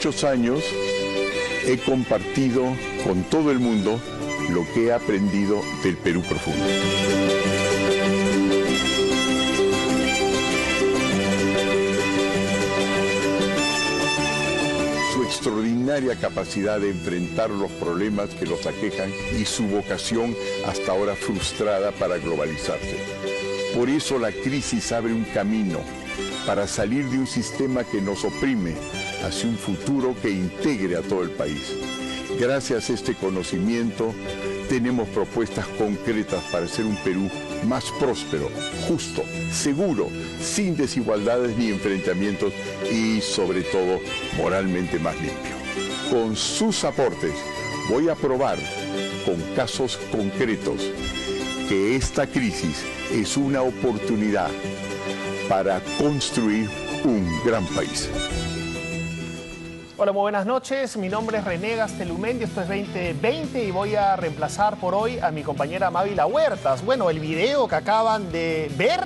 muchos años he compartido con todo el mundo lo que he aprendido del Perú profundo. Su extraordinaria capacidad de enfrentar los problemas que los aquejan y su vocación hasta ahora frustrada para globalizarse. Por eso la crisis abre un camino para salir de un sistema que nos oprime hacia un futuro que integre a todo el país. Gracias a este conocimiento, tenemos propuestas concretas para hacer un Perú más próspero, justo, seguro, sin desigualdades ni enfrentamientos y, sobre todo, moralmente más limpio. Con sus aportes, voy a probar con casos concretos que esta crisis es una oportunidad para construir un gran país. Hola, muy buenas noches. Mi nombre es René Gastelumendi, esto es 2020 y voy a reemplazar por hoy a mi compañera Mávila Huertas. Bueno, el video que acaban de ver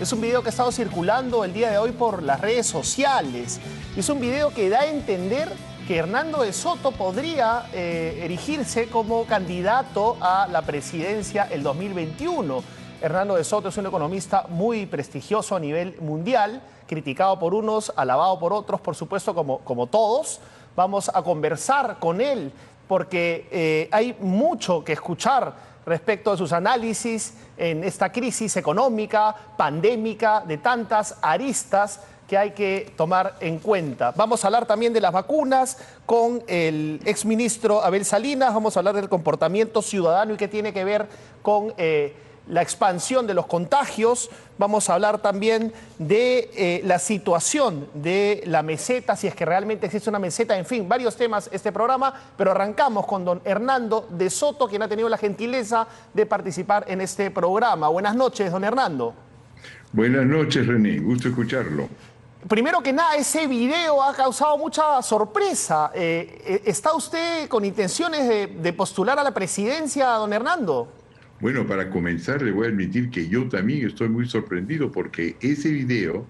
es un video que ha estado circulando el día de hoy por las redes sociales. Es un video que da a entender que Hernando de Soto podría erigirse como candidato a la presidencia el 2021. Hernando de Soto es un economista muy prestigioso a nivel mundial, criticado por unos, alabado por otros, por supuesto, como todos. Vamos a conversar con él porque hay mucho que escuchar respecto a sus análisis en esta crisis económica, pandémica, de tantas aristas que hay que tomar en cuenta. Vamos a hablar también de las vacunas con el exministro Abel Salinas, vamos a hablar del comportamiento ciudadano y qué tiene que ver con la expansión de los contagios. Vamos a hablar también de la situación de la meseta, si es que realmente existe una meseta, en fin, varios temas este programa, pero arrancamos con don Hernando de Soto, quien ha tenido la gentileza de participar en este programa. Buenas noches, don Hernando. Buenas noches, René, gusto escucharlo. Primero que nada, ese video ha causado mucha sorpresa. ¿Está usted con intenciones de postular a la presidencia, don Hernando? Bueno, para comenzar le voy a admitir que yo también estoy muy sorprendido porque ese video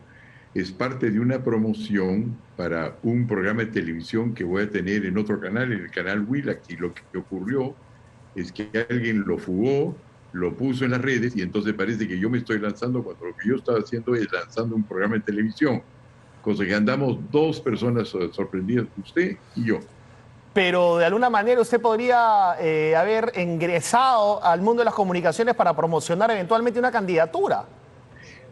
es parte de una promoción para un programa de televisión que voy a tener en otro canal, en el canal Willax, y lo que ocurrió es que alguien lo fugó, lo puso en las redes y entonces parece que yo me estoy lanzando cuando lo que yo estaba haciendo es lanzando un programa de televisión, cosa que andamos dos personas sorprendidas, usted y yo. Pero de alguna manera usted podría haber ingresado al mundo de las comunicaciones para promocionar eventualmente una candidatura.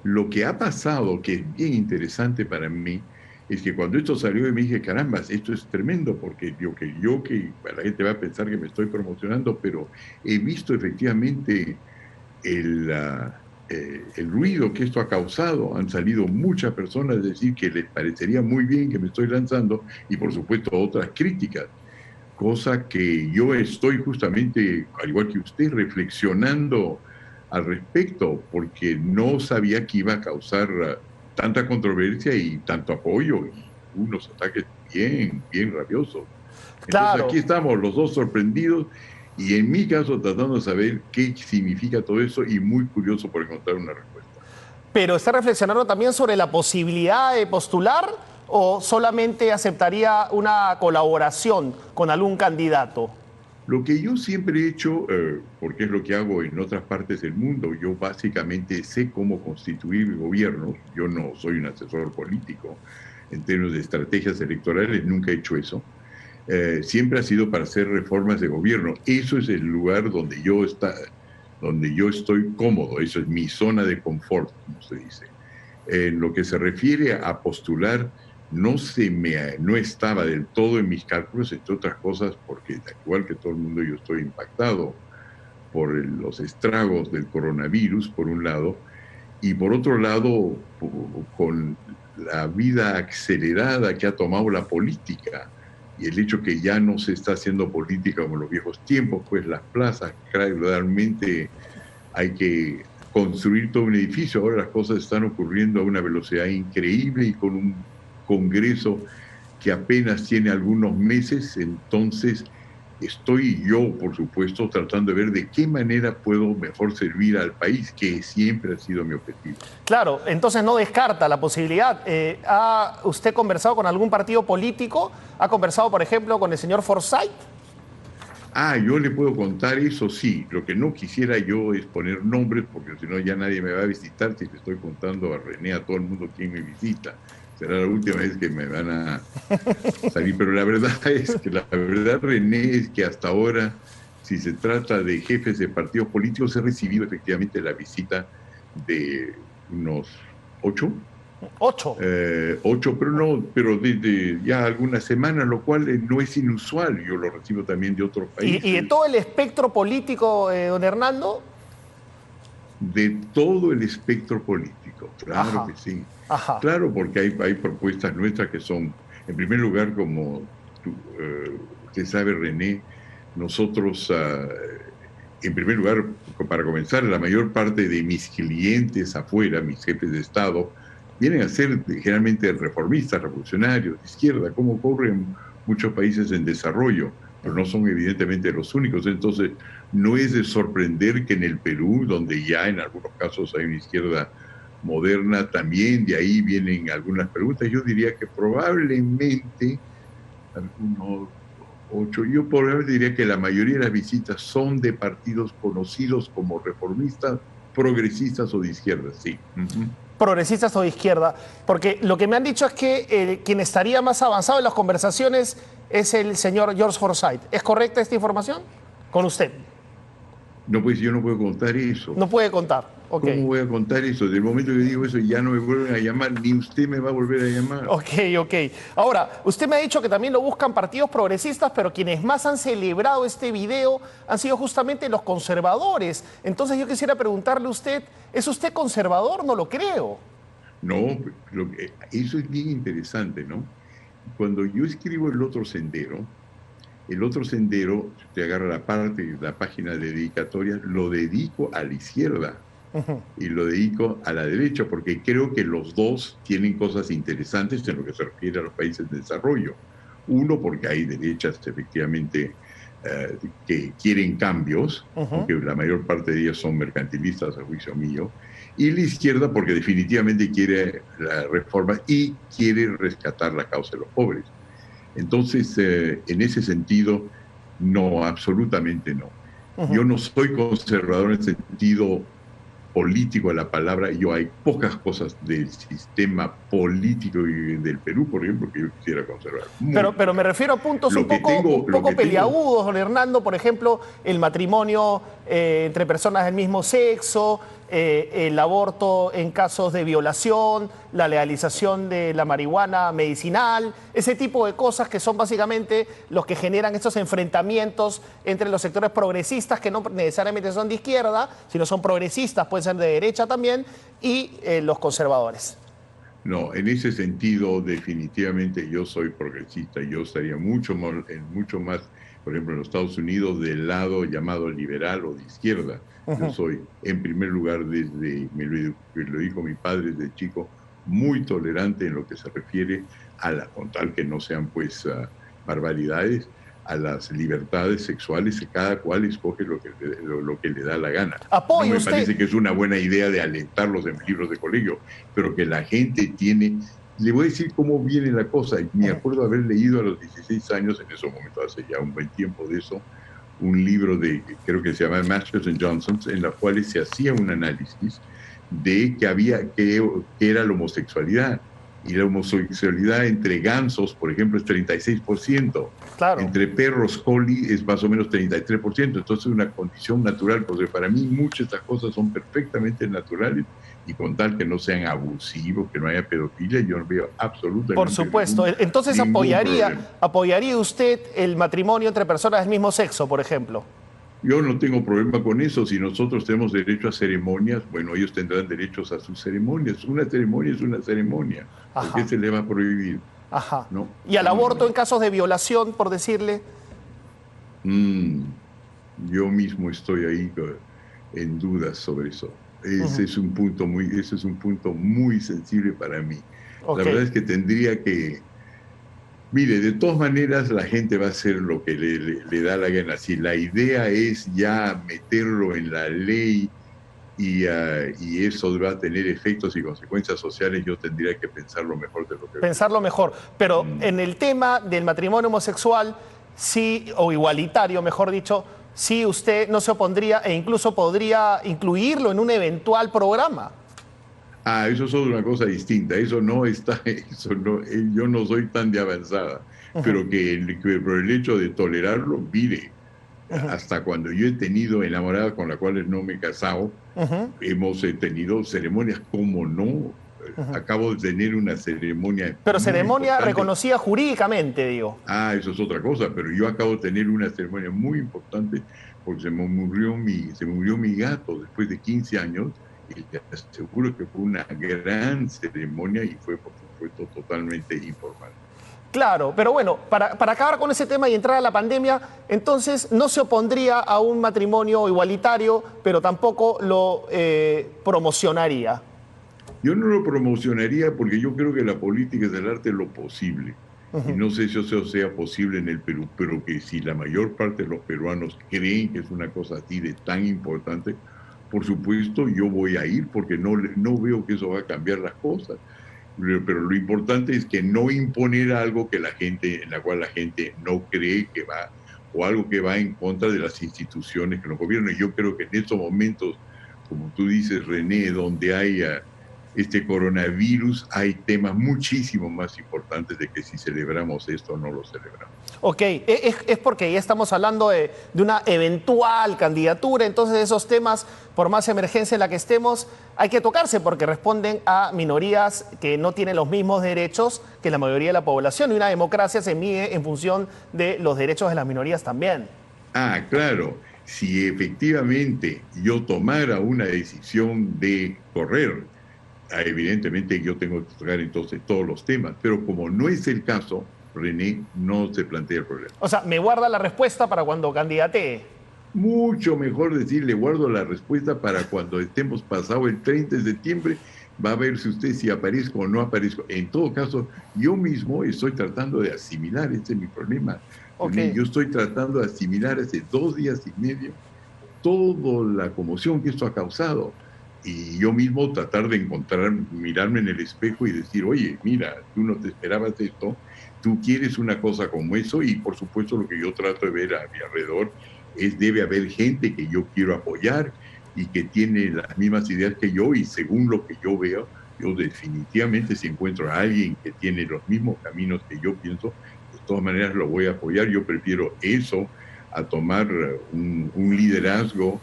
Lo que ha pasado, que es bien interesante para mí, es que cuando esto salió me dije, caramba, esto es tremendo, porque que la gente va a pensar que me estoy promocionando, pero he visto efectivamente el ruido que esto ha causado. Han salido muchas personas a decir que les parecería muy bien que me estoy lanzando y por supuesto otras críticas. Cosa que yo estoy justamente, al igual que usted, reflexionando al respecto, porque no sabía que iba a causar tanta controversia y tanto apoyo, y unos ataques bien rabiosos. Entonces claro, aquí estamos los dos sorprendidos, y en mi caso tratando de saber qué significa todo eso, y muy curioso por encontrar una respuesta. ¿Pero está reflexionando también sobre la posibilidad de postular o solamente aceptaría una colaboración con algún candidato? Lo que yo siempre he hecho, porque es lo que hago en otras partes del mundo, yo básicamente sé cómo constituir gobiernos. Yo no soy un asesor político en términos de estrategias electorales, nunca he hecho eso. Siempre ha sido para hacer reformas de gobierno. Eso es el lugar donde yo estoy cómodo, eso es mi zona de confort, como se dice. En lo que se refiere a postular, no estaba del todo en mis cálculos, entre otras cosas, porque igual que todo el mundo yo estoy impactado por los estragos del coronavirus, por un lado, y por otro lado, con la vida acelerada que ha tomado la política, y el hecho que ya no se está haciendo política como en los viejos tiempos, pues las plazas, realmente hay que construir todo un edificio. Ahora las cosas están ocurriendo a una velocidad increíble y con un Congreso que apenas tiene algunos meses. Entonces estoy yo, por supuesto, tratando de ver de qué manera puedo mejor servir al país, que siempre ha sido mi objetivo. Claro, entonces no descarta la posibilidad. ¿Ha usted conversado con algún partido político? ¿Ha conversado, por ejemplo, con el señor Forsyth? Yo le puedo contar eso, sí. Lo que no quisiera yo es poner nombres, porque si no ya nadie me va a visitar si le estoy contando a René, a todo el mundo quién me visita. Será la última vez que me van a salir. Pero la verdad René, es que hasta ahora, si se trata de jefes de partidos políticos, he recibido efectivamente la visita de unos 8. 8. 8, pero desde ya algunas semanas, lo cual no es inusual. Yo lo recibo también de otros países. ¿Y de todo el espectro político, don Hernando? De todo el espectro político, claro. Ajá. Que sí. Ajá. Claro, porque hay propuestas nuestras que son, en primer lugar, como usted sabe, René, nosotros, en primer lugar, para comenzar, la mayor parte de mis clientes afuera, mis jefes de Estado, vienen a ser generalmente reformistas, revolucionarios, de izquierda, como ocurre en muchos países en desarrollo, pero no son evidentemente los únicos. Entonces, no es de sorprender que en el Perú, donde ya en algunos casos hay una izquierda moderna, también de ahí vienen algunas preguntas. Yo diría que probablemente, algunos 8, yo probablemente diría que la mayoría de las visitas son de partidos conocidos como reformistas, progresistas o de izquierda, sí. Progresistas o de izquierda, porque lo que me han dicho es que quien estaría más avanzado en las conversaciones es el señor George Forsyth. ¿Es correcta esta información? Con usted. No, pues yo no puedo contar eso. No puede contar. Okay. ¿Cómo voy a contar eso? Del momento que digo eso ya no me vuelven a llamar, ni usted me va a volver a llamar. Ok. Ahora, usted me ha dicho que también lo buscan partidos progresistas, pero quienes más han celebrado este video han sido justamente los conservadores. Entonces yo quisiera preguntarle a usted, ¿es usted conservador? No lo creo. No, eso es bien interesante, ¿no? Cuando yo escribo El Otro Sendero, si usted agarra la página de dedicatoria, lo dedico a la izquierda. Y lo dedico a la derecha porque creo que los dos tienen cosas interesantes en lo que se refiere a los países de desarrollo. Uno, porque hay derechas efectivamente que quieren cambios, porque la mayor parte de ellas son mercantilistas a juicio mío, y la izquierda porque definitivamente quiere la reforma y quiere rescatar la causa de los pobres. Entonces, en ese sentido, no, absolutamente no. Yo no soy conservador en el sentido político de la palabra. Hay pocas cosas del sistema político del Perú, por ejemplo, que yo quisiera conservar. Pero me refiero a puntos un poco peliagudos, don Hernando, por ejemplo, el matrimonio entre personas del mismo sexo, el aborto en casos de violación, la legalización de la marihuana medicinal, ese tipo de cosas que son básicamente los que generan estos enfrentamientos entre los sectores progresistas, que no necesariamente son de izquierda, sino son progresistas, pueden ser de derecha también, y los conservadores. No, en ese sentido definitivamente yo soy progresista. Yo estaría mucho más, por ejemplo, en los Estados Unidos, del lado llamado liberal o de izquierda. Yo soy, en primer lugar, me lo dijo mi padre desde chico, muy tolerante en lo que se refiere con tal que no sean pues barbaridades, a las libertades sexuales, que cada cual escoge lo que le da la gana. No me parece que es una buena idea de alentarlos en libros de colegio, pero que la gente tiene... Le voy a decir cómo viene la cosa. Me acuerdo haber leído a los 16 años, en esos momentos, hace ya un buen tiempo de eso, un libro creo que se llama Masters and Johnson, en la cual se hacía un análisis de que era la homosexualidad. Y la homosexualidad entre gansos, por ejemplo, es 36%. Claro. Entre perros collie es más o menos 33%. Entonces es una condición natural, porque para mí muchas de estas cosas son perfectamente naturales y con tal que no sean abusivos, que no haya pedofilia, yo no veo absolutamente Por supuesto. Entonces apoyaría usted el matrimonio entre personas del mismo sexo, por ejemplo. Yo no tengo problema con eso. Si nosotros tenemos derecho a ceremonias, bueno, ellos tendrán derechos a sus ceremonias. Una ceremonia es una ceremonia. ¿Por qué se le va a prohibir? Ajá. ¿No? ¿Y al aborto en casos de violación, por decirle? Yo mismo estoy ahí en dudas sobre eso. Ese es un punto muy sensible para mí. La verdad es que tendría que Mire, de todas maneras la gente va a hacer lo que le da la gana. Si la idea es ya meterlo en la ley y eso va a tener efectos y consecuencias sociales, yo tendría que pensarlo mejor de lo que... Pensarlo mejor. Pero en el tema del matrimonio homosexual, sí, o igualitario, mejor dicho, sí usted no se opondría e incluso podría incluirlo en un eventual programa. Ah, eso es otra cosa distinta. Eso no está, eso no, yo no soy tan de avanzada, pero que por el hecho de tolerarlo, mire, hasta cuando yo he tenido enamorada con la cual no me he casado, hemos tenido ceremonias, como no. Acabo de tener una ceremonia. Pero muy ceremonia importante. reconocida jurídicamente, digo. Ah, eso es otra cosa, pero yo acabo de tener una ceremonia muy importante porque se me murió mi gato después de 15 años y te aseguro que fue una gran ceremonia y fue, por supuesto, totalmente informal. Claro, pero bueno, para acabar con ese tema y entrar a la pandemia, entonces no se opondría a un matrimonio igualitario, pero tampoco lo promocionaría. Yo no lo promocionaría porque yo creo que la política es el arte de lo posible. Y no sé si eso sea posible en el Perú, pero que si la mayor parte de los peruanos creen que es una cosa así de tan importante, por supuesto yo voy a ir porque no veo que eso va a cambiar las cosas. Pero lo importante es que no imponer algo que en la cual la gente no cree que va, o algo que va en contra de las instituciones que nos gobiernan. Yo creo que en estos momentos, como tú dices, René, donde hay este coronavirus, hay temas muchísimo más importantes de que si celebramos esto o no lo celebramos. Ok, es porque ya estamos hablando de una eventual candidatura, entonces esos temas, por más emergencia en la que estemos, hay que tocarse porque responden a minorías que no tienen los mismos derechos que la mayoría de la población y una democracia se mide en función de los derechos de las minorías también. Ah, claro, si efectivamente yo tomara una decisión de correr, evidentemente yo tengo que tocar entonces todos los temas, pero como no es el caso, René, no se plantea el problema. O sea, me guarda la respuesta para cuando candidatee. Mucho mejor decirle, guardo la respuesta para cuando estemos pasado el 30 de septiembre, va a ver si aparezco o no aparezco. En todo caso, yo mismo estoy tratando de asimilar, ese es mi problema. Okay. Yo estoy tratando de asimilar hace 2 días y medio toda la conmoción que esto ha causado. Y yo mismo tratar de mirarme en el espejo y decir, oye, mira, tú no te esperabas esto, tú quieres una cosa como eso, y por supuesto lo que yo trato de ver a mi alrededor es debe haber gente que yo quiero apoyar y que tiene las mismas ideas que yo, y según lo que yo veo, yo definitivamente si encuentro a alguien que tiene los mismos caminos que yo pienso, de todas maneras lo voy a apoyar. Yo prefiero eso a tomar un liderazgo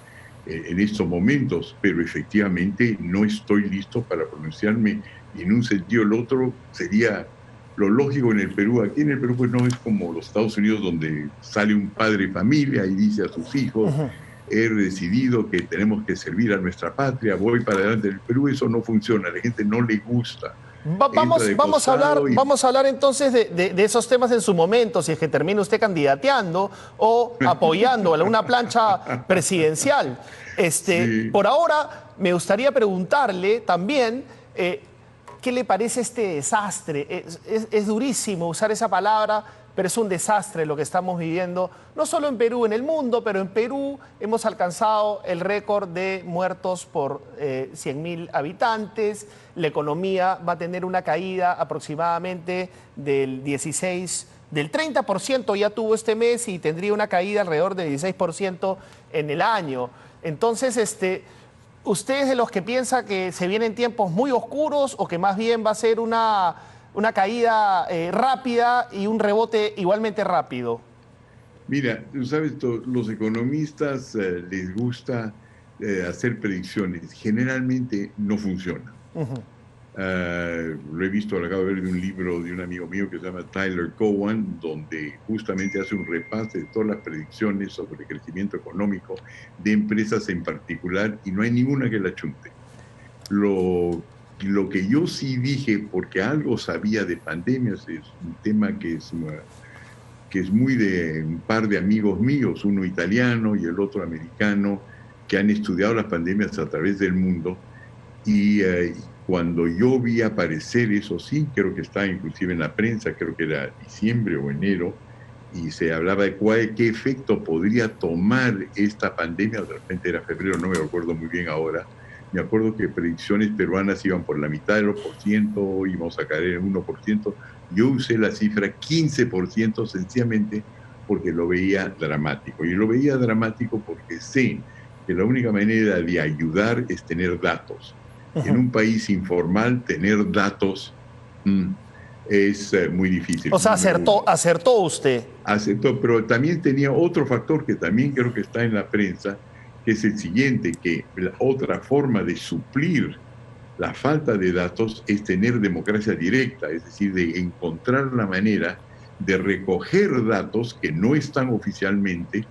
en estos momentos, pero efectivamente no estoy listo para pronunciarme, y en un sentido o el otro sería lo lógico en el Perú. Aquí en el Perú pues no es como los Estados Unidos, donde sale un padre de familia y dice a sus hijos, he decidido que tenemos que servir a nuestra patria, voy para adelante. En el Perú eso no funciona, a la gente no le gusta. Vamos a hablar entonces de esos temas en su momento, si es que termina usted candidateando o apoyando a una plancha presidencial. Sí. Por ahora, me gustaría preguntarle también qué le parece este desastre. Es durísimo usar esa palabra, pero es un desastre lo que estamos viviendo, no solo en Perú, en el mundo, pero en Perú hemos alcanzado el récord de muertos por 100.000 habitantes. La economía va a tener una caída aproximadamente del 30% ya tuvo este mes y tendría una caída alrededor del 16% en el año. Entonces, ¿usted es de los que piensa que se vienen tiempos muy oscuros o que más bien va a ser una caída rápida y un rebote igualmente rápido? Mira, tú sabes, los economistas les gusta hacer predicciones. Generalmente no funciona. Lo he visto, lo acabo de ver de un libro de un amigo mío que se llama Tyler Cowen, donde justamente hace un repaso de todas las predicciones sobre el crecimiento económico de empresas en particular, y no hay ninguna que la chunte. Lo que yo sí dije, porque algo sabía de pandemias, es un tema que es muy de un par de amigos míos, uno italiano y el otro americano, que han estudiado las pandemias a través del mundo, y cuando yo vi aparecer, eso sí, creo que está inclusive en la prensa, creo que era diciembre o enero, y se hablaba de qué efecto podría tomar esta pandemia, de repente era febrero, no me acuerdo muy bien ahora. Me acuerdo que predicciones peruanas iban por la mitad del 1%, íbamos a caer en 1%. Yo usé la cifra 15% sencillamente porque lo veía dramático. Y lo veía dramático porque sé que la única manera de ayudar es tener datos. En un país informal, tener datos es muy difícil. O sea, acertó usted. Acertó, pero también tenía otro factor que también creo que está en la prensa, que es el siguiente, que la otra forma de suplir la falta de datos es tener democracia directa, es decir, de encontrar la manera de recoger datos que no están oficialmente,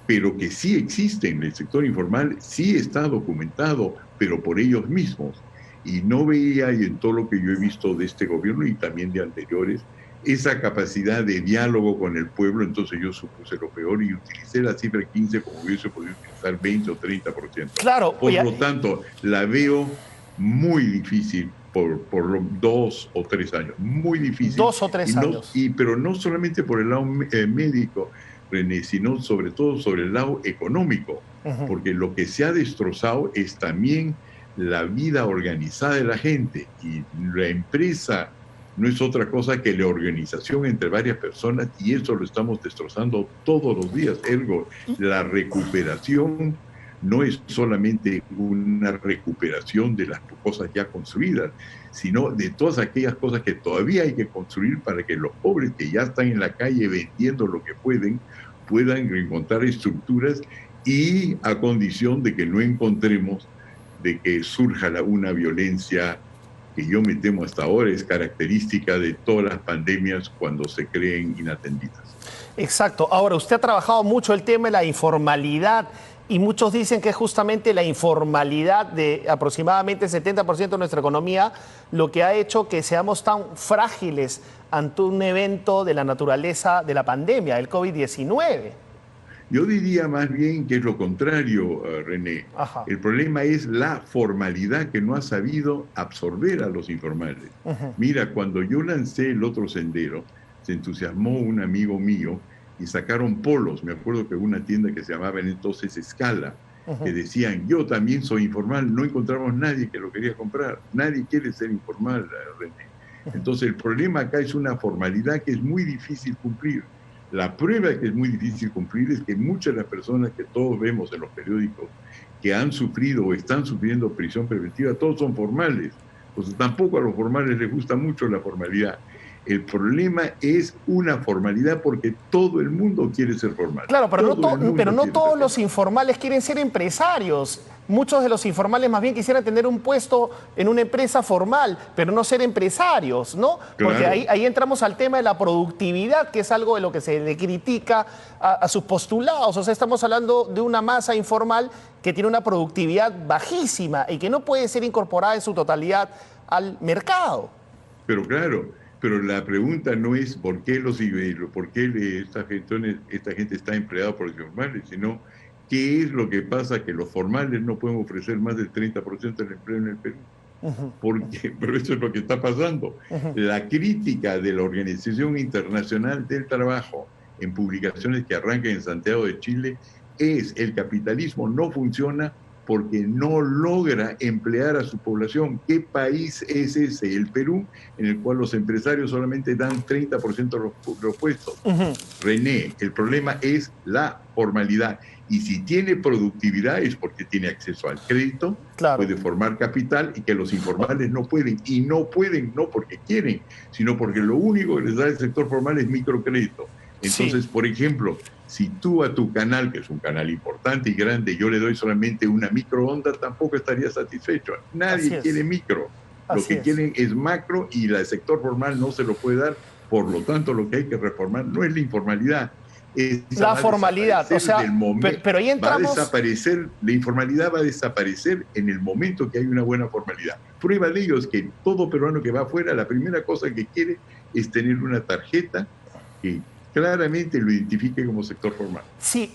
pero que sí existen en el sector informal, sí está documentado, pero por ellos mismos. Y no veía, y en todo lo que yo he visto de este gobierno y también de anteriores, esa capacidad de diálogo con el pueblo. Entonces yo supuse lo peor y utilicé la cifra 15 como hubiese podido utilizar 20 o 30%. Claro. Por lo tanto, la veo muy difícil por los 2 o 3 años, muy difícil. 2 o 3 años. Pero no solamente por el lado médico, René, sino sobre todo sobre el lado económico, porque lo que se ha destrozado es también la vida organizada de la gente, y la empresa no es otra cosa que la organización entre varias personas, y eso lo estamos destrozando todos los días. Ergo, la recuperación no es solamente una recuperación de las cosas ya construidas, sino de todas aquellas cosas que todavía hay que construir para que los pobres que ya están en la calle vendiendo lo que puedan encontrar estructuras, y a condición de que no encontremos de que surja una violencia que yo me temo hasta ahora es característica de todas las pandemias cuando se creen inatendidas. Exacto. Ahora, usted ha trabajado mucho el tema de la informalidad, y muchos dicen que es justamente la informalidad de aproximadamente el 70% de nuestra economía lo que ha hecho que seamos tan frágiles ante un evento de la naturaleza de la pandemia, el COVID-19. Yo diría más bien que es lo contrario, René. Ajá. El problema es la formalidad que no ha sabido absorber a los informales. Mira, cuando yo lancé el otro sendero, se entusiasmó un amigo mío y sacaron polos. Me acuerdo que una tienda que se llamaba entonces Escala, que decían, yo también soy informal. No encontramos nadie que lo quería comprar. Nadie quiere ser informal, René. Entonces el problema acá es una formalidad que es muy difícil cumplir. La prueba de que es muy difícil cumplir es que muchas de las personas que todos vemos en los periódicos que han sufrido o están sufriendo prisión preventiva, todos son formales. Pues tampoco a los formales les gusta mucho la formalidad. El problema es una formalidad porque todo el mundo quiere ser formal. Claro, pero no todos los informales quieren ser empresarios. Muchos de los informales más bien quisieran tener un puesto en una empresa formal, pero no ser empresarios, ¿no? Porque Claro. ahí entramos al tema de la productividad, que es algo de lo que se le critica a sus postulados. O sea, estamos hablando de una masa informal que tiene una productividad bajísima y que no puede ser incorporada en su totalidad al mercado. Pero claro, pero la pregunta no es por qué esta gente está empleada por los informales, sino qué es lo que pasa que los formales no pueden ofrecer más del 30% del empleo en el Perú. Porque, pero eso es lo que está pasando. La crítica de la Organización Internacional del Trabajo en publicaciones que arrancan en Santiago de Chile es: el capitalismo no funciona porque no logra emplear a su población. ¿Qué país es ese? El Perú, en el cual los empresarios solamente dan 30% de los puestos. René, el problema es la formalidad. Y si tiene productividad es porque tiene acceso al crédito, Claro. puede formar capital, y que los informales no pueden. Y no pueden no porque quieren, sino porque lo único que les da el sector formal es microcrédito. Entonces, por ejemplo, si tú a tu canal, que es un canal importante y grande, yo le doy solamente una microonda, tampoco estaría satisfecho. Nadie quiere micro. Lo que quieren es macro, y el sector formal no se lo puede dar. Por lo tanto, lo que hay que reformar no es la informalidad. La formalidad, o sea, pero ahí entramos... Va a desaparecer, la informalidad va a desaparecer en el momento que hay una buena formalidad. Prueba de ello es que todo peruano que va afuera, la primera cosa que quiere es tener una tarjeta que claramente lo identifique como sector formal. Sí,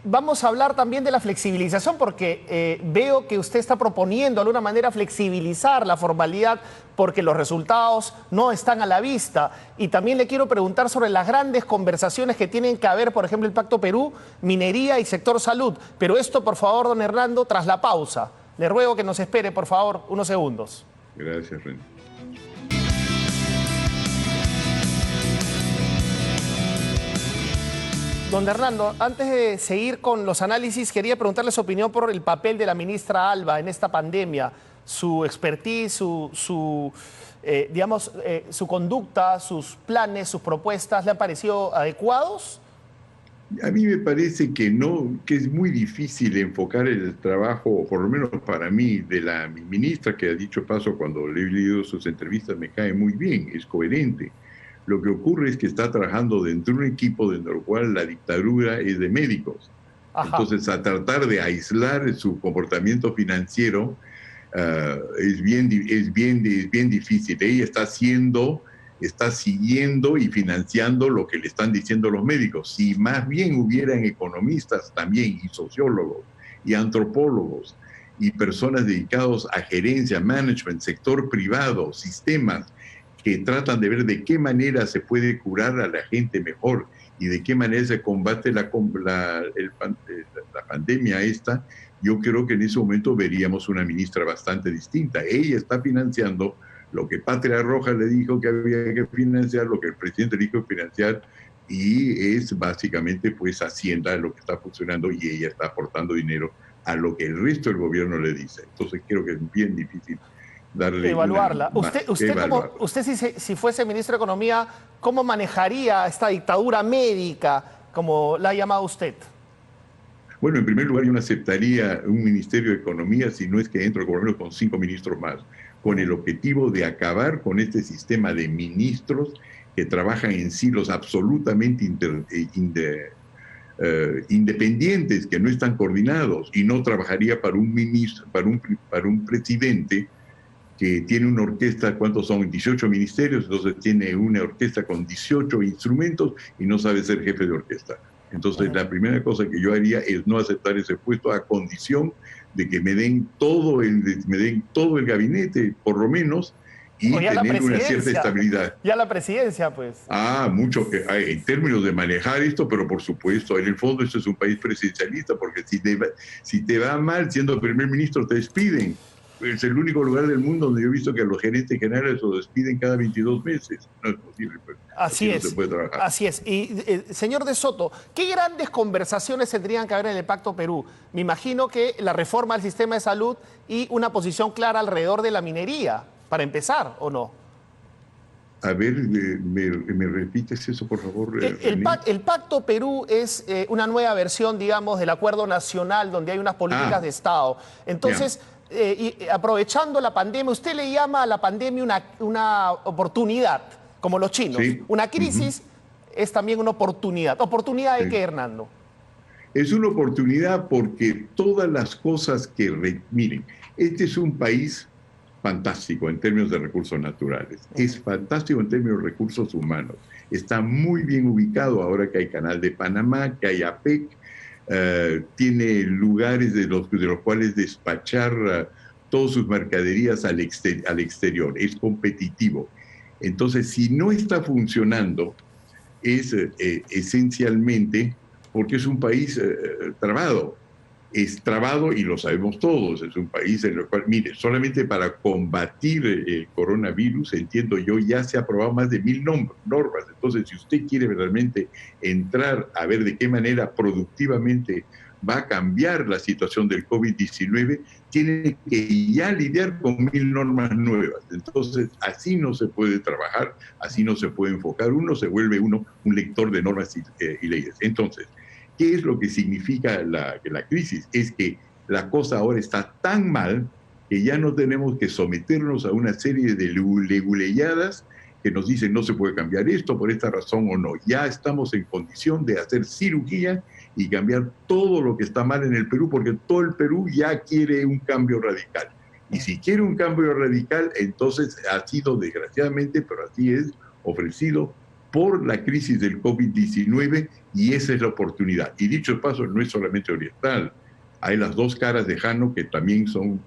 vamos a hablar también de la flexibilización porque veo que usted está proponiendo de alguna manera flexibilizar la formalidad porque los resultados no están a la vista. Y también le quiero preguntar sobre las grandes conversaciones que tienen que haber, por ejemplo, el Pacto Perú, minería y sector salud. Pero esto, por favor, don Hernando, tras la pausa. Le ruego que nos espere, por favor, unos segundos. Gracias, René. Don Hernando, antes de seguir con los análisis, quería preguntarle su opinión por el papel de la ministra Alba en esta pandemia, su expertise, su conducta, sus planes, sus propuestas, ¿le han parecido adecuados? A mí me parece que no, que es muy difícil enfocar el trabajo, por lo menos para mí, de la ministra, que ha dicho paso cuando le he leído sus entrevistas, me cae muy bien, es coherente. Lo que ocurre es que está trabajando dentro de un equipo dentro del cual la dictadura es de médicos. Ajá. Entonces, a tratar de aislar su comportamiento financiero es bien difícil. Ella está siguiendo y financiando lo que le están diciendo los médicos. Si más bien hubieran economistas también, y sociólogos, y antropólogos, y personas dedicadas a gerencia, management, sector privado, sistemas, que tratan de ver de qué manera se puede curar a la gente mejor y de qué manera se combate la pandemia esta, yo creo que en ese momento veríamos una ministra bastante distinta. Ella está financiando lo que Patria Roja le dijo que había que financiar, lo que el presidente le dijo financiar, y es básicamente pues Hacienda lo que está funcionando y ella está aportando dinero a lo que el resto del gobierno le dice. Entonces creo que es bien difícil darle evaluarla. Usted si fuese ministro de Economía, ¿cómo manejaría esta dictadura médica, como la ha llamado usted? Bueno, en primer lugar, yo no aceptaría un Ministerio de Economía si no es que entro al gobierno con 5 ministros más, con el objetivo de acabar con este sistema de ministros que trabajan en silos absolutamente independientes, que no están coordinados, y no trabajaría para un ministro, para un presidente que tiene una orquesta, ¿cuántos son? 18 ministerios, entonces tiene una orquesta con 18 instrumentos y no sabe ser jefe de orquesta. Entonces, la primera cosa que yo haría es no aceptar ese puesto a condición de que me den todo el gabinete, por lo menos, y tener una cierta estabilidad. Ya la presidencia, pues. Mucho que hay en términos de manejar esto, pero por supuesto, en el fondo esto es un país presidencialista, porque si te va mal siendo primer ministro, te despiden. Es el único lugar del mundo donde yo he visto que a los gerentes generales los despiden cada 22 meses. No es posible. Pues. Así es. No se puede trabajar. Así es. Y, señor De Soto, ¿qué grandes conversaciones tendrían que haber en el Pacto Perú? Me imagino que la reforma del sistema de salud y una posición clara alrededor de la minería, para empezar, ¿o no? A ver, ¿me repites eso, por favor? El Pacto Perú es una nueva versión, digamos, del Acuerdo Nacional, donde hay unas políticas de Estado. Entonces... y aprovechando la pandemia, usted le llama a la pandemia una oportunidad, como los chinos. Sí. Una crisis es también una oportunidad. ¿Oportunidad de qué, Hernando? Es una oportunidad porque todas las cosas que... Miren, este es un país fantástico en términos de recursos naturales. Es fantástico en términos de recursos humanos. Está muy bien ubicado ahora que hay Canal de Panamá, que hay APEC, tiene lugares de los cuales despachar todas sus mercaderías al exterior, es competitivo. Entonces, si no está funcionando, es esencialmente porque es un país trabado. Es trabado y lo sabemos todos, es un país en el cual, mire, solamente para combatir el coronavirus, entiendo yo, ya se ha aprobado más de 1000 normas. Entonces, si usted quiere realmente entrar a ver de qué manera productivamente va a cambiar la situación del COVID-19, tiene que ya lidiar con 1000 normas nuevas. Entonces, así no se puede trabajar, así no se puede enfocar. Uno se vuelve un lector de normas y leyes. Entonces, ¿qué es lo que significa la crisis? Es que la cosa ahora está tan mal que ya no tenemos que someternos a una serie de leguleyadas que nos dicen no se puede cambiar esto por esta razón o no. Ya estamos en condición de hacer cirugía y cambiar todo lo que está mal en el Perú, porque todo el Perú ya quiere un cambio radical. Y si quiere un cambio radical, entonces ha sido, desgraciadamente, pero así es, ofrecido por la crisis del COVID-19 y esa es la oportunidad. Y dicho de paso, no es solamente oriental, hay las dos caras de Jano que también son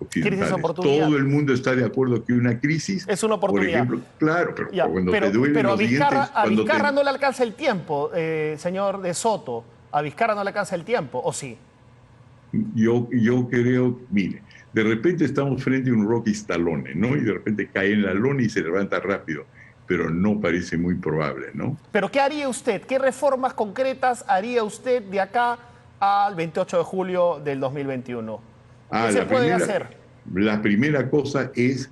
occidentales. Todo el mundo está de acuerdo que una crisis es una oportunidad. Por ejemplo, claro, pero cuando te duelen los dientes... A Vizcarra no le alcanza el tiempo, señor de Soto. ¿A Vizcarra no le alcanza el tiempo, o sí? Yo creo, mire, de repente estamos frente a un Rocky Stallone, ¿no? Y de repente cae en la lona y se levanta rápido, pero no parece muy probable, ¿no? ¿Pero qué haría usted? ¿Qué reformas concretas haría usted de acá al 28 de julio del 2021? ¿Qué se puede hacer? La primera cosa es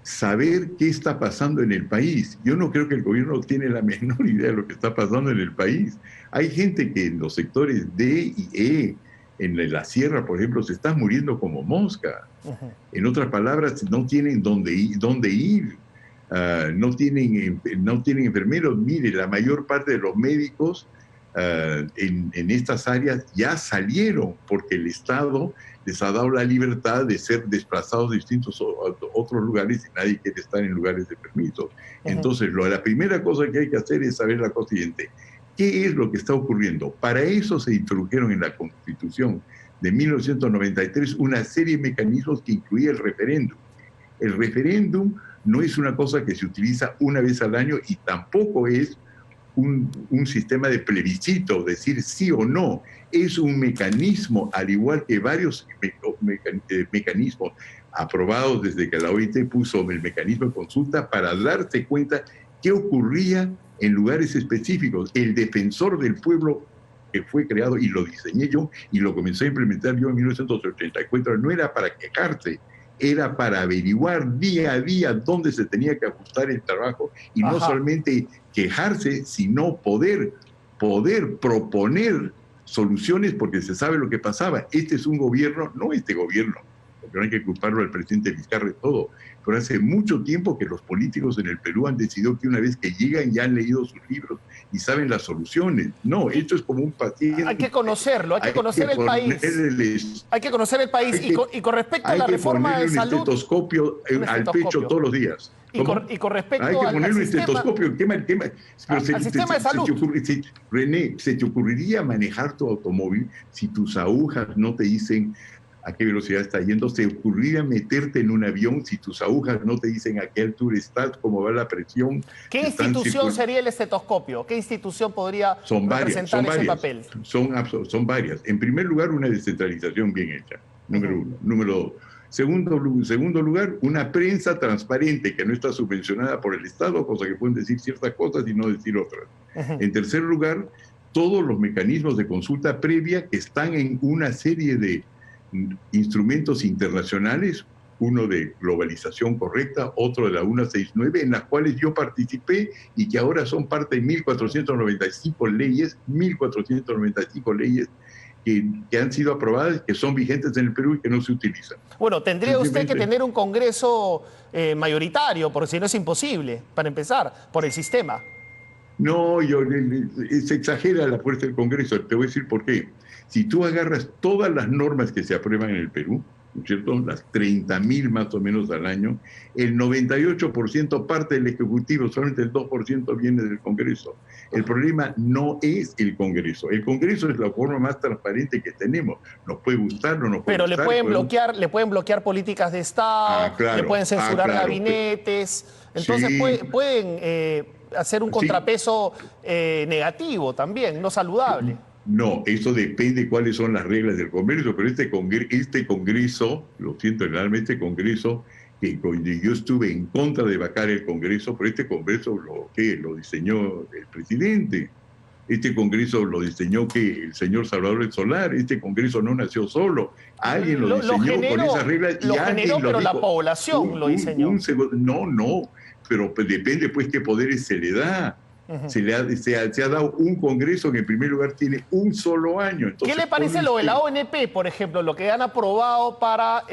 saber qué está pasando en el país. Yo no creo que el gobierno tiene la menor idea de lo que está pasando en el país. Hay gente que en los sectores D y E, en la sierra, por ejemplo, se están muriendo como mosca. En otras palabras, no tienen dónde ir. No tienen enfermeros. Mire, la mayor parte de los médicos en estas áreas ya salieron porque el Estado les ha dado la libertad de ser desplazados de distintos otros lugares y nadie quiere estar en lugares de permiso. Entonces, la primera cosa que hay que hacer es saber la cosa siguiente. ¿Qué es lo que está ocurriendo? Para eso se introdujeron en la Constitución de 1993 una serie de mecanismos que incluía el referéndum. El referéndum no es una cosa que se utiliza una vez al año y tampoco es un sistema de plebiscito, decir sí o no. Es un mecanismo, al igual que varios mecanismos aprobados desde que la OIT puso el mecanismo de consulta para darse cuenta qué ocurría en lugares específicos. El defensor del pueblo que fue creado y lo diseñé yo y lo comencé a implementar yo en 1984, no era para quejarse, era para averiguar día a día dónde se tenía que ajustar el trabajo y no solamente quejarse, sino poder proponer soluciones porque se sabe lo que pasaba. Este es un gobierno, no este gobierno, porque no hay que culparlo al presidente Vizcarra de todo, pero hace mucho tiempo que los políticos en el Perú han decidido que una vez que llegan ya han leído sus libros y saben las soluciones. No, esto es como un paciente. Hay que conocerlo, hay que conocer el país. Hay que conocer el país. Y con respecto a la reforma de salud... Hay que ponerle un estetoscopio al pecho todos los días. Y con respecto hay que ponerle un estetoscopio. Al sistema de salud. René, ¿se te ocurriría manejar tu automóvil si tus agujas no te dicen a qué velocidad está yendo? ¿Se ocurriría meterte en un avión si tus agujas no te dicen a qué altura estás, cómo va la presión? ¿Qué institución sería el estetoscopio? ¿Qué institución podría representar ese papel? Son varias. En primer lugar, una descentralización bien hecha, número uno. Número dos. Segundo lugar, una prensa transparente que no está subvencionada por el Estado, cosa que pueden decir ciertas cosas y no decir otras. En tercer lugar, todos los mecanismos de consulta previa que están en una serie de instrumentos internacionales, uno de globalización correcta, otro de la 169, en las cuales yo participé y que ahora son parte de 1.495 leyes que han sido aprobadas, que son vigentes en el Perú y que no se utilizan. Bueno, tendría usted que tener un Congreso mayoritario, porque si no es imposible, para empezar, por el sistema. No, se exagera la fuerza del Congreso. Te voy a decir por qué. Si tú agarras todas las normas que se aprueban en el Perú, ¿no es cierto?, las 30.000 más o menos al año, el 98% parte del Ejecutivo, solamente el 2% viene del Congreso. El problema no es el Congreso. El Congreso es la forma más transparente que tenemos. Nos puede gustar, no nos puede gustar. Pero le pueden bloquear políticas de Estado, le pueden censurar gabinetes. Entonces pueden hacer un contrapeso negativo también, no saludable. No, eso depende de cuáles son las reglas del Congreso, pero este Congreso, lo siento enormemente, este Congreso, que yo estuve en contra de vacar el Congreso, pero este Congreso lo diseñó el presidente. Este Congreso lo diseñó el señor Salvador Solar. Este Congreso no nació solo. Alguien lo diseñó con esas reglas. Lo generó, pero la población lo diseñó. No, pero depende pues qué poderes se le da. Se ha dado un Congreso que en primer lugar tiene un solo año. Entonces, ¿qué le parece lo de la ONP, por ejemplo, lo que han aprobado para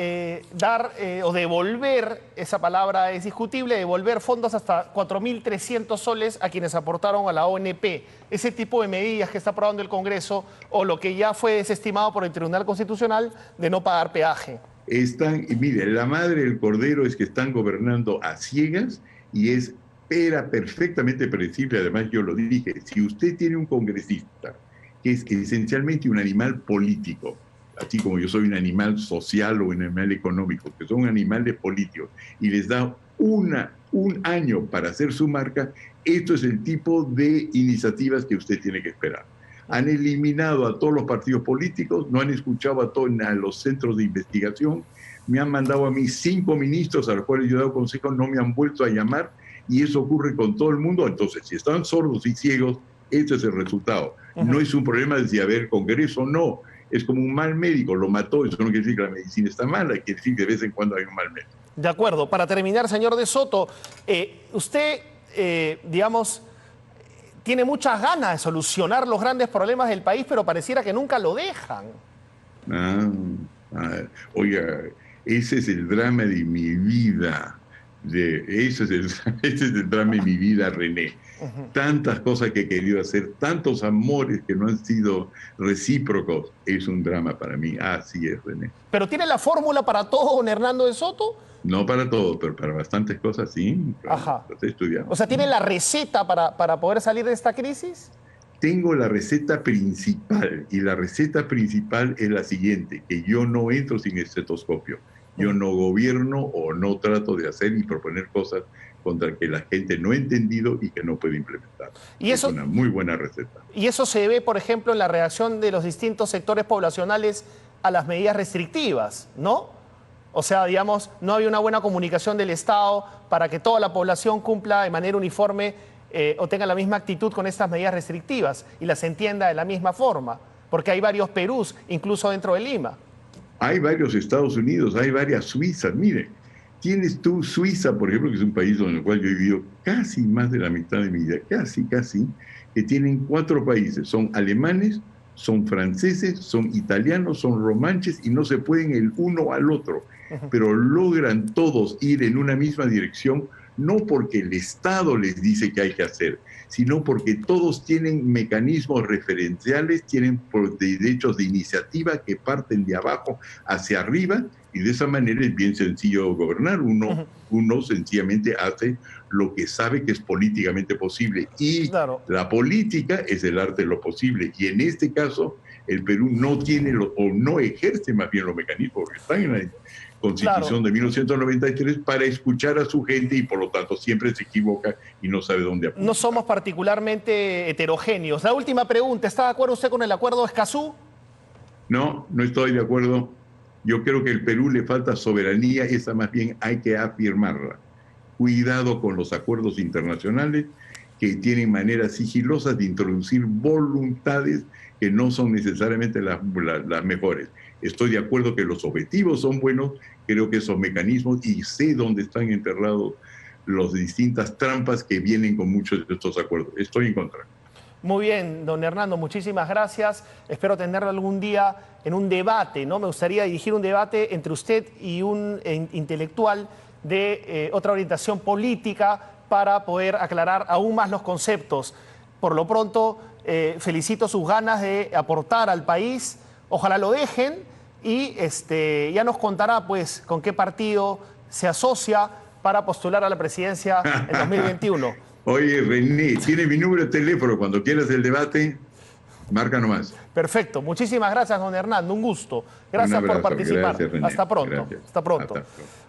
dar o devolver, esa palabra es discutible, devolver fondos hasta 4.300 soles a quienes aportaron a la ONP? Ese tipo de medidas que está aprobando el Congreso o lo que ya fue desestimado por el Tribunal Constitucional de no pagar peaje. Mire, la madre del cordero es que están gobernando a ciegas y es era perfectamente predecible, además yo lo dije, si usted tiene un congresista que es esencialmente un animal político, así como yo soy un animal social o un animal económico, que son animales políticos, y les da un año para hacer su marca, esto es el tipo de iniciativas que usted tiene que esperar. Han eliminado a todos los partidos políticos, no han escuchado a los centros de investigación, me han mandado a mí 5 ministros a los cuales yo he dado consejos, no me han vuelto a llamar, y eso ocurre con todo el mundo. Entonces, si están sordos y ciegos, este es el resultado. No es un problema de si haber Congreso, no. Es como un mal médico, lo mató, eso no quiere decir que la medicina está mala, quiere decir que de vez en cuando hay un mal médico. De acuerdo. Para terminar, señor de Soto, usted, digamos, tiene muchas ganas de solucionar los grandes problemas del país, pero pareciera que nunca lo dejan. Oiga, ese es el drama de mi vida. Ese es el drama de mi vida, René. Tantas cosas que he querido hacer, tantos amores que no han sido recíprocos, es un drama para mí. Así es, René. ¿Pero tiene la fórmula para todo, don Hernando de Soto? No para todo, pero para bastantes cosas sí. Ajá. Las he estudiado. O sea, ¿tiene la receta para poder salir de esta crisis? Tengo la receta principal, y la receta principal es la siguiente, que yo no entro sin estetoscopio. Yo no gobierno o no trato de hacer y proponer cosas contra que la gente no ha entendido y que no puede implementar. ¿Y eso, es una muy buena receta. Y eso se ve, por ejemplo, en la reacción de los distintos sectores poblacionales a las medidas restrictivas, ¿no? O sea, digamos, no hay una buena comunicación del Estado para que toda la población cumpla de manera uniforme o tenga la misma actitud con estas medidas restrictivas y las entienda de la misma forma, porque hay varios Perús, incluso dentro de Lima. Hay varios Estados Unidos, hay varias Suizas. Mire, tienes tú Suiza, por ejemplo, que es un país en el cual yo he vivido casi más de la mitad de mi vida, casi, que tienen 4 países. Son alemanes, son franceses, son italianos, son romanches y no se pueden el uno al otro. Pero logran todos ir en una misma dirección, no porque el Estado les dice que hay que hacer, sino porque todos tienen mecanismos referenciales, tienen derechos de iniciativa que parten de abajo hacia arriba, y de esa manera es bien sencillo gobernar. Uno sencillamente hace lo que sabe que es políticamente posible, y la política es el arte de lo posible, y en este caso el Perú no tiene o no ejerce más bien los mecanismos que están en la Constitución de 1993 para escuchar a su gente, y por lo tanto siempre se equivoca y no sabe dónde apuntar. No somos particularmente heterogéneos. La última pregunta, ¿está de acuerdo usted con el acuerdo de Escazú? No, no estoy de acuerdo. Yo creo que al Perú le falta soberanía, esa más bien hay que afirmarla. Cuidado con los acuerdos internacionales que tienen maneras sigilosas de introducir voluntades que no son necesariamente las mejores. Estoy de acuerdo que los objetivos son buenos, creo que esos mecanismos, y sé dónde están enterrados las distintas trampas que vienen con muchos de estos acuerdos. Estoy en contra. Muy bien, don Hernando, muchísimas gracias. Espero tenerlo algún día en un debate, ¿no? Me gustaría dirigir un debate entre usted y un intelectual de otra orientación política para poder aclarar aún más los conceptos. Por lo pronto, felicito sus ganas de aportar al país. Ojalá lo dejen y ya nos contará pues con qué partido se asocia para postular a la presidencia en 2021. Oye, René, tiene mi número de teléfono. Cuando quieras el debate, marca nomás. Perfecto. Muchísimas gracias, don Hernando. Un gusto. Gracias por participar. Gracias, René. Hasta pronto. Gracias. Hasta pronto. Hasta pronto.